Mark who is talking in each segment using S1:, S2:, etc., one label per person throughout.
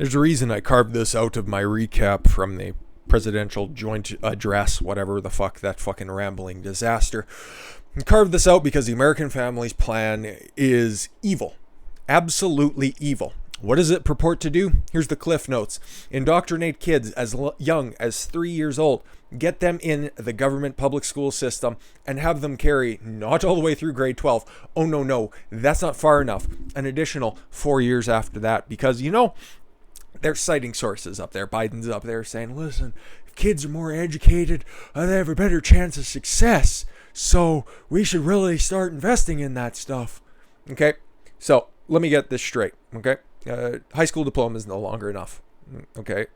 S1: There's a reason I carved this out of my recap from the presidential joint address, whatever the fuck, that fucking rambling disaster. I carved this out because the American Families Plan is evil. Absolutely evil. What does it purport to do? Here's the cliff notes. Indoctrinate kids as young as 3 years old. Get them in the government public school system and have them carry, not all the way through grade 12. Oh, no, that's not far enough. An additional 4 years after that. Because, they're citing sources up there. Biden's up there saying, listen, if kids are more educated, they have a better chance of success. So we should really start investing in that stuff. Okay, so let me get this straight. Okay, high school diploma is no longer enough. Okay,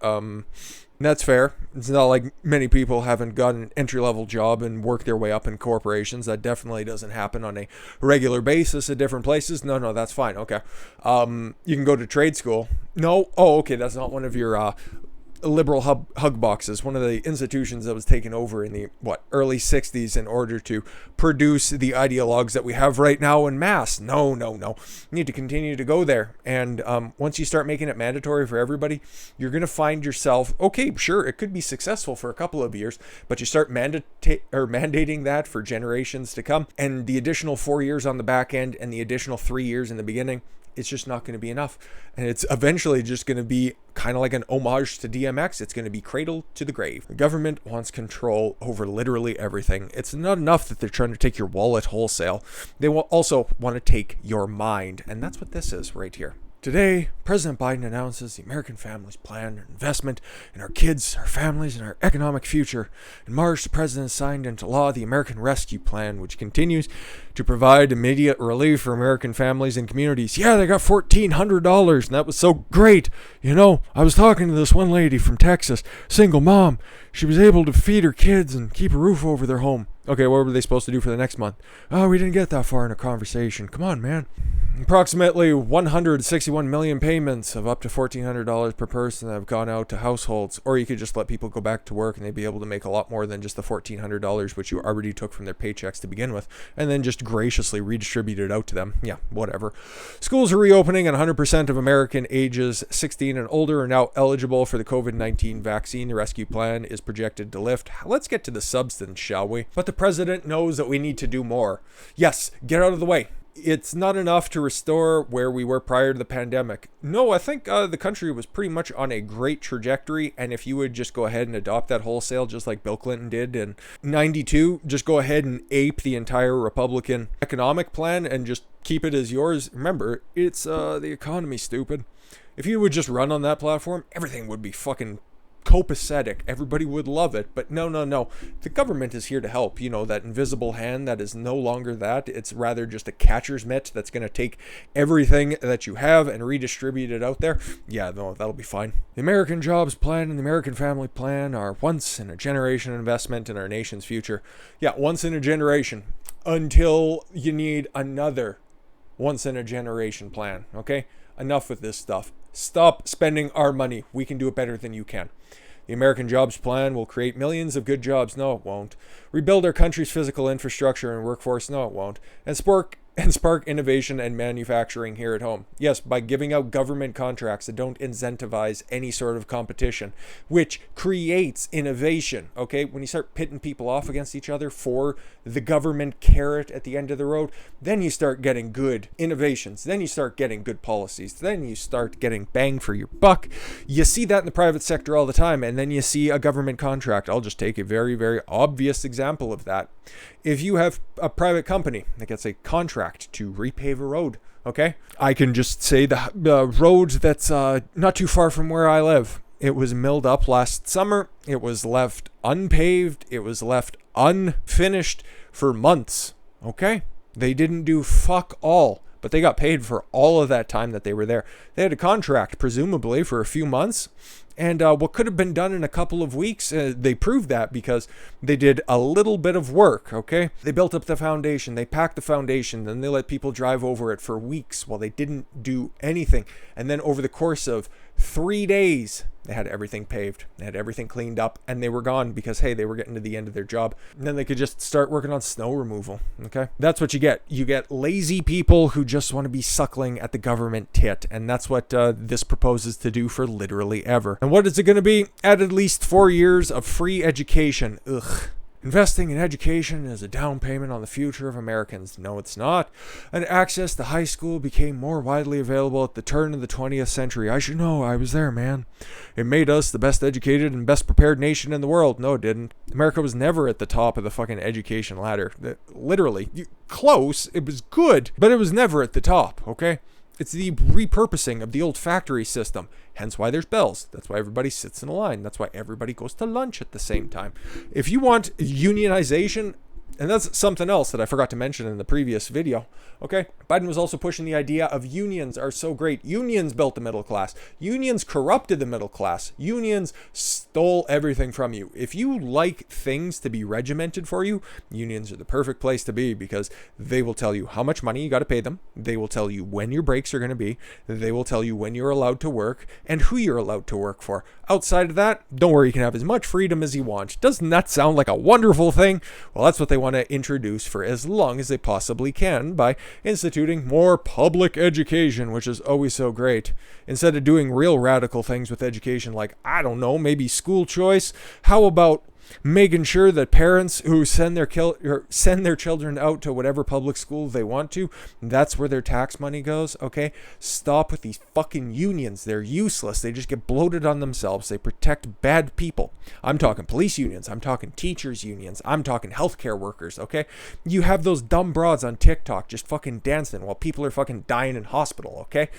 S1: that's fair. It's not like many people haven't got an entry-level job and work their way up in corporations. That definitely doesn't happen on a regular basis at different places. No, that's fine. Okay, you can go to trade school. No, okay, that's not one of your liberal hug boxes, one of the institutions that was taken over in the early 60s in order to produce the ideologues that we have right now in mass. No. You need to continue to go there. And once you start making it mandatory for everybody, you're going to find yourself, okay, sure, it could be successful for a couple of years, but you start mandating that for generations to come, and the additional 4 years on the back end and the additional 3 years in the beginning, it's just not going to be enough. And it's eventually just going to be kind of like an homage to DMX. It's going to be cradle to the grave. The government wants control over literally everything. It's not enough that they're trying to take your wallet wholesale. They will also want to take your mind. And that's what this is right here. Today, President Biden announces the American Families Plan, an investment in our kids, our families, and our economic future. In March, the president signed into law the American Rescue Plan, which continues to provide immediate relief for American families and communities. Yeah, they got $1,400, and that was so great. I was talking to this one lady from Texas, single mom. She was able to feed her kids and keep a roof over their home. Okay, what were they supposed to do for the next month? Oh, we didn't get that far in a conversation. Come on, man. Approximately 161 million payments of up to $1,400 per person have gone out to households. Or you could just let people go back to work and they'd be able to make a lot more than just the $1,400 which you already took from their paychecks to begin with, and then just graciously redistribute it out to them. Yeah, whatever. Schools are reopening and 100% of American ages 16 and older are now eligible for the COVID-19 vaccine. The rescue plan is projected to lift. Let's get to the substance, shall we? But the president knows that we need to do more. Yes, get out of the way. It's not enough to restore where we were prior to the pandemic. No, I think the country was pretty much on a great trajectory, and if you would just go ahead and adopt that wholesale just like Bill Clinton did in 92, just go ahead and ape the entire Republican economic plan and just keep it as yours. Remember, it's the economy, stupid. If you would just run on that platform, everything would be fucking copacetic. Everybody would love it. But no. The government is here to help. That invisible hand that is no longer that. It's rather just a catcher's mitt that's going to take everything that you have and redistribute it out there. Yeah, no, that'll be fine. The American Jobs Plan and the American Family Plan are once in a generation investment in our nation's future. Yeah, once in a generation. Until you need another once in a generation plan. Okay? Enough with this stuff. Stop spending our money. We can do it better than you can. The American Jobs Plan will create millions of good jobs. No, it won't. Rebuild our country's physical infrastructure and workforce. No, it won't. And spark innovation and manufacturing here at home. Yes, by giving out government contracts that don't incentivize any sort of competition, which creates innovation. Okay, when you start pitting people off against each other for the government carrot at the end of the road, then you start getting good innovations. Then you start getting good policies. Then you start getting bang for your buck. You see that in the private sector all the time, and then you see a government contract. I'll just take a very, very obvious example of that. If you have a private company that gets a contract to repave a road, okay? I can just say the road that's not too far from where I live. It was milled up last summer. It was left unpaved. It was left unfinished for months, okay? They didn't do fuck all, but they got paid for all of that time that they were there. They had a contract, presumably, for a few months, And what could have been done in a couple of weeks, they proved that because they did a little bit of work, okay? They built up the foundation, they packed the foundation, then they let people drive over it for weeks while they didn't do anything. And then over the course of 3 days, they had everything paved, they had everything cleaned up, and they were gone because, hey, they were getting to the end of their job. And then they could just start working on snow removal, okay? That's what you get. You get lazy people who just want to be suckling at the government tit, and that's what this proposes to do for literally ever. And what is it going to be? At least 4 years of free education. Ugh. Investing in education is a down payment on the future of Americans. No, it's not. And access to high school became more widely available at the turn of the 20th century. I should know. I was there, man. It made us the best educated and best prepared nation in the world. No, it didn't. America was never at the top of the fucking education ladder. Literally. Close. It was good, but it was never at the top, okay? It's the repurposing of the old factory system. Hence why there's bells. That's why everybody sits in a line. That's why everybody goes to lunch at the same time. If you want unionization, and that's something else that I forgot to mention in the previous video, okay? Biden was also pushing the idea of unions are so great. Unions built the middle class. Unions corrupted the middle class. Unions stole everything from you. If you like things to be regimented for you, unions are the perfect place to be because they will tell you how much money you got to pay them. They will tell you when your breaks are going to be. They will tell you when you're allowed to work and who you're allowed to work for. Outside of that, don't worry, you can have as much freedom as you want. Doesn't that sound like a wonderful thing? Well, that's what they want to introduce for as long as they possibly can by instituting more public education, which is always so great. Instead of doing real radical things with education like, I don't know, maybe school choice, how about making sure that parents who send their children out to whatever public school they want to, that's where their tax money goes, okay? Stop with these fucking unions. They're useless. They just get bloated on themselves. They protect bad people. I'm talking police unions. I'm talking teachers unions. I'm talking healthcare workers, okay? You have those dumb broads on TikTok just fucking dancing while people are fucking dying in hospital, okay?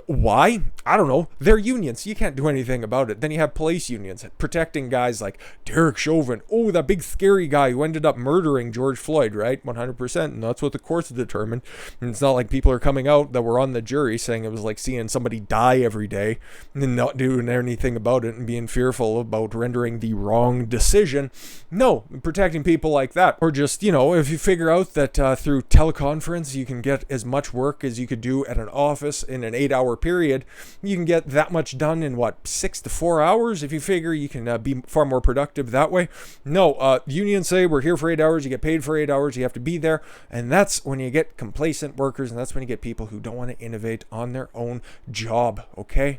S1: Why? I don't know. They're unions. You can't do anything about it. Then you have police unions protecting guys like Derek Chauvin. Oh, that big scary guy who ended up murdering George Floyd, right? 100%. And that's what the courts determined. And it's not like people are coming out that were on the jury saying it was like seeing somebody die every day and not doing anything about it and being fearful about rendering the wrong decision. No, protecting people like that. Or just, if you figure out that through teleconference you can get as much work as you could do at an office in an 8-hour period, you can get that much done in 6 to 4 hours. If you figure you can be far more productive that way. No, unions say we're here for 8 hours, you get paid for 8 hours, you have to be there, and that's when you get complacent workers, and that's when you get people who don't want to innovate on their own job, okay?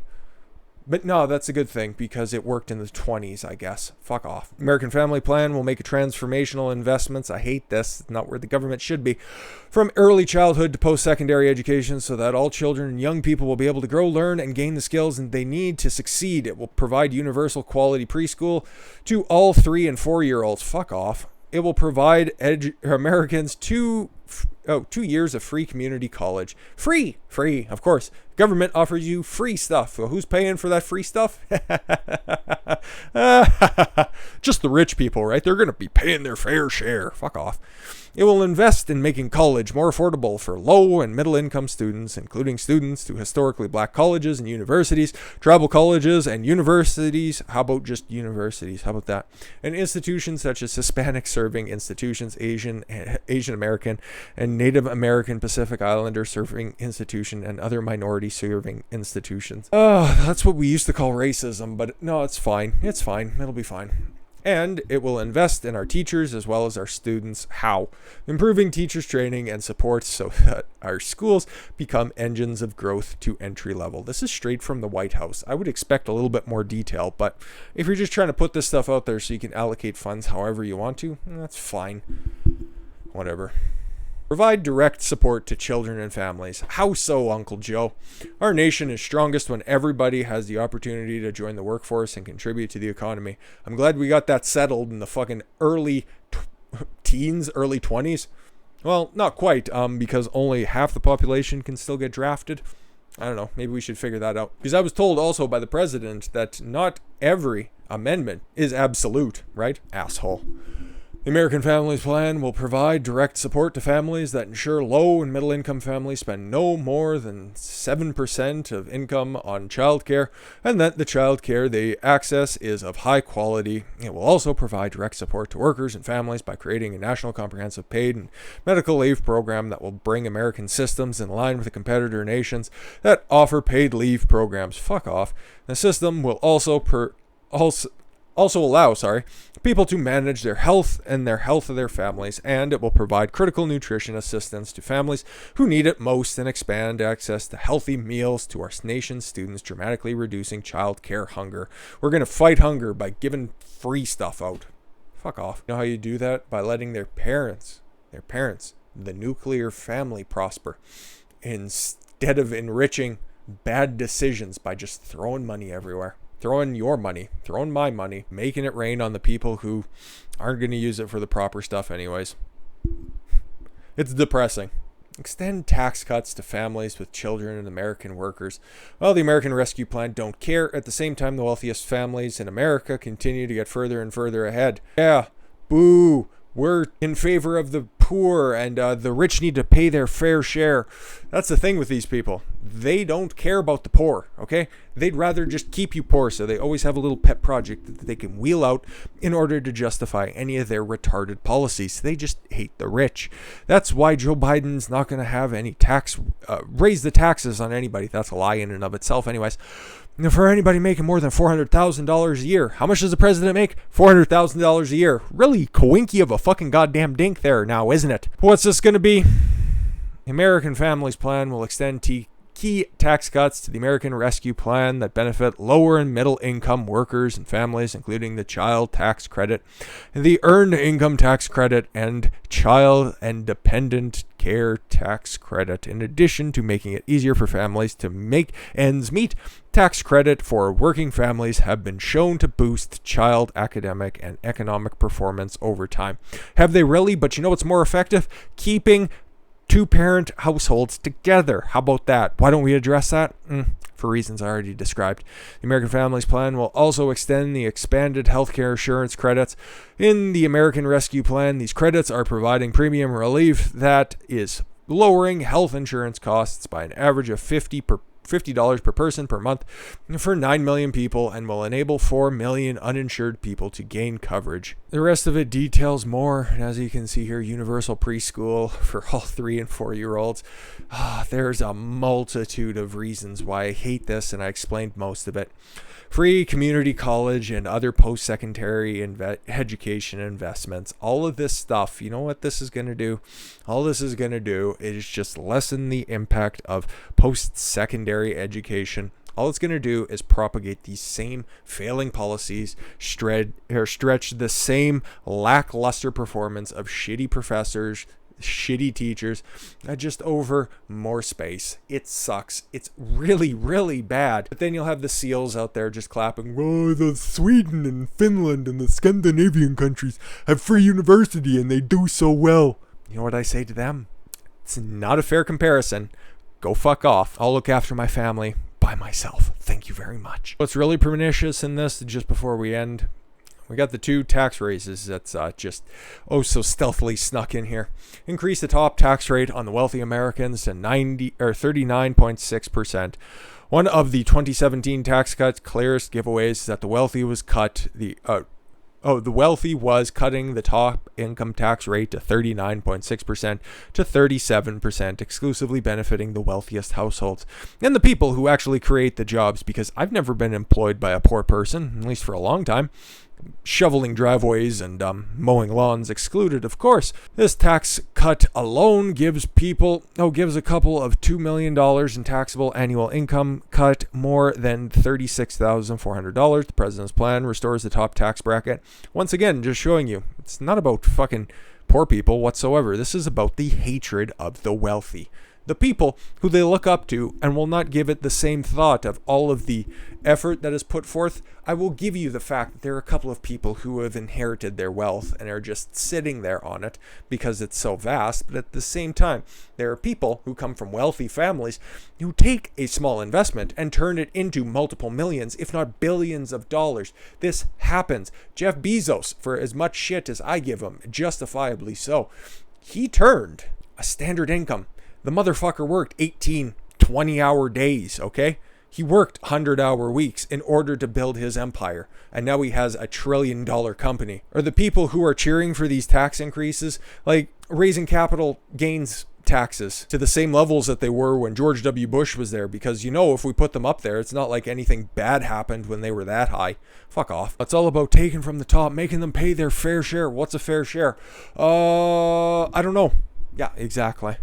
S1: But no, that's a good thing because it worked in the 20s, I guess. Fuck off. American Family Plan will make transformational investments. I hate this. It's not where the government should be. From early childhood to post-secondary education so that all children and young people will be able to grow, learn, and gain the skills they need to succeed. It will provide universal quality preschool to all 3 and 4-year-olds. Fuck off. It will provide Americans 2 years of free community college. Free, of course. Government offers you free stuff. Well, who's paying for that free stuff? Just the rich people, right? They're going to be paying their fair share. Fuck off. It will invest in making college more affordable for low and middle income students, including students to historically black colleges and universities, tribal colleges and universities. How about just universities? How about that? And institutions such as Hispanic serving institutions, Asian American, and Native American Pacific Islander serving institution, and other minority serving institutions. That's what we used to call racism, but no, it's fine. It's fine. It'll be fine. And it will invest in our teachers as well as our students. How? Improving teachers' training and support so that our schools become engines of growth to entry level. This is straight from the White House. I would expect a little bit more detail, but if you're just trying to put this stuff out there so you can allocate funds however you want to, that's fine. Whatever. Provide direct support to children and families. How so, Uncle Joe? Our nation is strongest when everybody has the opportunity to join the workforce and contribute to the economy. I'm glad we got that settled in the fucking early teens, early 20s. Well, not quite, because only half the population can still get drafted. I don't know, maybe we should figure that out. Because I was told also by the president that not every amendment is absolute, right? Asshole. The American Families Plan will provide direct support to families that ensure low and middle income families spend no more than 7% of income on childcare, and that the childcare they access is of high quality. It will also provide direct support to workers and families by creating a national comprehensive paid and medical leave program that will bring American systems in line with the competitor nations that offer paid leave programs. Fuck off. The system will also allow people to manage their health and their health of their families, and it will provide critical nutrition assistance to families who need it most and expand access to healthy meals to our nation's students, dramatically reducing child care hunger. We're going to fight hunger by giving free stuff out. Fuck off. You know how you do that? By letting their parents, the nuclear family, prosper instead of enriching bad decisions by just throwing money everywhere. Throwing your money, throwing my money, making it rain on the people who aren't going to use it for the proper stuff anyways. It's depressing. Extend tax cuts to families with children and American workers. Well, the American Rescue Plan don't care. At the same time, the wealthiest families in America continue to get further and further ahead. Yeah, boo. We're in favor of the poor, and the rich need to pay their fair share. That's the thing with these people. They don't care about the poor, okay? They'd rather just keep you poor, so they always have a little pet project that they can wheel out in order to justify any of their retarded policies. They just hate the rich. That's why Joe Biden's not going to have any raise the taxes on anybody. That's a lie in and of itself anyways. For anybody making more than $400,000 a year. How much does the president make? $400,000 a year. Really coinky of a fucking goddamn dink there now, isn't it? What's this going to be? The American Families Plan will extend key tax cuts to the American Rescue Plan that benefit lower and middle income workers and families, including the child tax credit, the earned income tax credit, and child and dependent care tax credit. In addition to making it easier for families to make ends meet, tax credit for working families have been shown to boost child academic and economic performance over time. Have they really? But you know what's more effective? Keeping two-parent households together. How about that? Why don't we address that? For reasons I already described. The American Families Plan will also extend the expanded healthcare insurance credits. In the American Rescue Plan, these credits are providing premium relief that is lowering health insurance costs by an average of $50 per person per month for 9 million people, and will enable 4 million uninsured people to gain coverage. The rest of it details more, and as you can see here, universal preschool for all 3 and 4 year olds. There's a multitude of reasons why I hate this, and I explained most of it. Free community college and other post-secondary education investments. All of this stuff, you know what this is going to do? All this is going to do is just lessen the impact of post-secondary education. All it's going to do is propagate these same failing policies, stretch the same lackluster performance of shitty professors, shitty teachers, just over more space. It sucks. It's really, really bad. But then you'll have the SEALs out there just clapping, oh, the Sweden and Finland and the Scandinavian countries have free university and they do so well. You know what I say to them? It's not a fair comparison. Go fuck off. I'll look after my family by myself. Thank you very much. What's really pernicious in this, just before we end, we got the 2 tax raises that's just so stealthily snuck in here. Increase the top tax rate on the wealthy Americans to 39.6%. One of the 2017 tax cuts clearest giveaways is that the wealthy was cutting the top income tax rate to 39.6% to 37%, exclusively benefiting the wealthiest households and the people who actually create the jobs, because I've never been employed by a poor person, at least for a long time. Shoveling driveways and mowing lawns excluded, of course. This tax cut alone gives a couple of $2 million in taxable annual income cut, more than $36,400. The president's plan restores the top tax bracket. Once again, just showing you, it's not about fucking poor people whatsoever. This is about the hatred of the wealthy. The people who they look up to and will not give it the same thought of all of the effort that is put forth. I will give you the fact that there are a couple of people who have inherited their wealth and are just sitting there on it because it's so vast. But at the same time, there are people who come from wealthy families who take a small investment and turn it into multiple millions, if not billions of dollars. This happens. Jeff Bezos, for as much shit as I give him, justifiably so, he turned a standard income. The motherfucker worked 18, 20-hour days, okay? He worked 100-hour weeks in order to build his empire, and now he has $1 trillion company. Or the people who are cheering for these tax increases, like raising capital gains taxes to the same levels that they were when George W. Bush was there, because if we put them up there, it's not like anything bad happened when they were that high. Fuck off. It's all about taking from the top, making them pay their fair share. What's a fair share? I don't know. Yeah, exactly.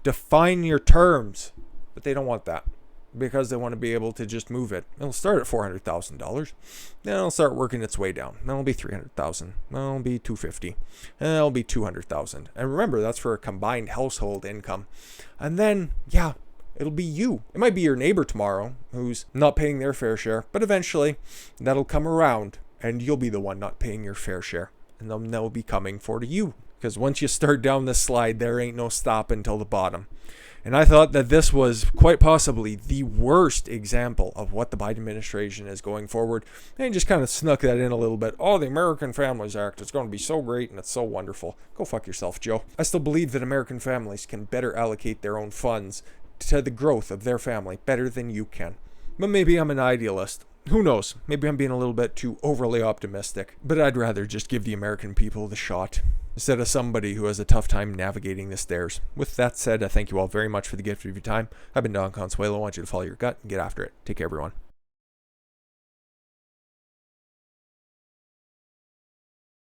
S1: Define your terms. But they don't want that because they want to be able to just move it. It'll start at $400,000. Then it'll start working its way down. Then it'll be $300,000. Then it'll be $250,000. And it'll be $200,000. And remember, that's for a combined household income. And then, it'll be you. It might be your neighbor tomorrow who's not paying their fair share. But eventually, that'll come around and you'll be the one not paying your fair share. And then they'll be coming for you. Because once you start down this slide, there ain't no stop until the bottom. And I thought that this was quite possibly the worst example of what the Biden administration is going forward. And just kind of snuck that in a little bit. Oh, the American Families Act, it's going to be so great and it's so wonderful. Go fuck yourself, Joe. I still believe that American families can better allocate their own funds to the growth of their family better than you can. But maybe I'm an idealist. Who knows? Maybe I'm being a little bit too overly optimistic. But I'd rather just give the American people the shot instead of somebody who has a tough time navigating the stairs. With that said, I thank you all very much for the gift of your time. I've been Don Consuelo. I want you to follow your gut and get after it. Take care, everyone.